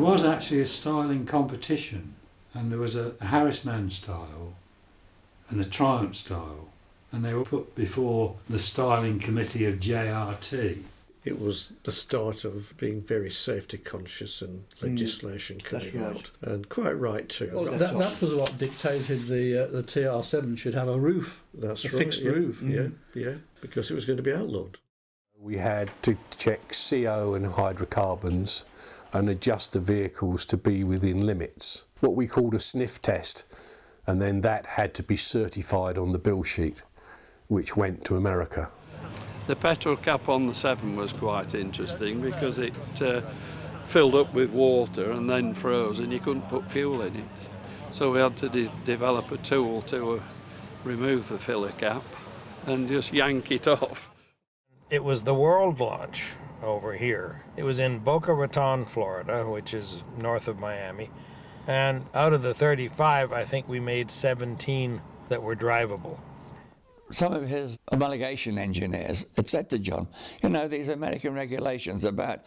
was actually a styling competition, and there was a Harrisman style and a Triumph style, and they were put before the styling committee of JRT. It was the start of being very safety conscious and legislation coming out, and quite right too. Well, that was what dictated the TR7 should have a roof, That's a right, fixed roof. Yeah, because it was going to be outlawed. We had to check CO and hydrocarbons and adjust the vehicles to be within limits, what we called a sniff test, and then that had to be certified on the bill sheet, which went to America. The petrol cap on the 7 was quite interesting because it filled up with water and then froze and you couldn't put fuel in it. So we had to develop a tool to remove the filler cap and just yank it off. It was the world launch over here. It was in Boca Raton, Florida, which is north of Miami. And out of the 35, I think we made 17 that were drivable. Some of his homologation engineers had said to John, you know, these American regulations about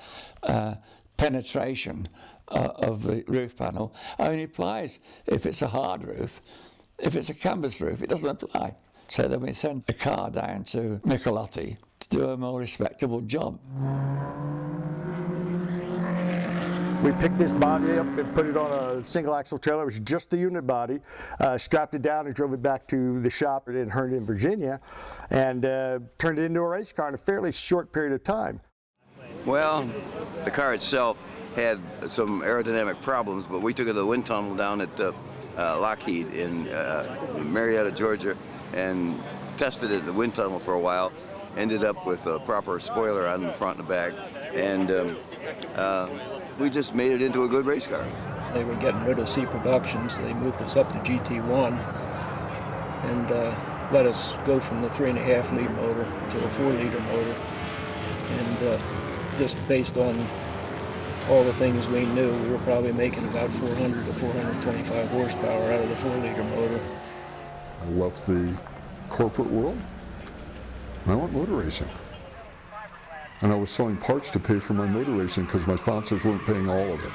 penetration of the roof panel only applies if it's a hard roof. If it's a canvas roof, it doesn't apply. So then we sent a car down to Michelotti to do a more respectable job. We picked this body up and put it on a single axle trailer. It was just the unit body, strapped it down and drove it back to the shop in Herndon, Virginia, and turned it into a race car in a fairly short period of time. Well, the car itself had some aerodynamic problems, but we took it to the wind tunnel down at Lockheed in Marietta, Georgia, and tested it in the wind tunnel for a while. Ended up with a proper spoiler on the front and the back, and we just made it into a good race car. They were getting rid of C Productions, so they moved us up to GT1 and let us go from the 3.5 liter motor to a 4 liter motor. And just based on all the things we knew, we were probably making about 400 to 425 horsepower out of the 4 liter motor. I left the corporate world and I went motor racing. And I was selling parts to pay for my motor racing because my sponsors weren't paying all of it.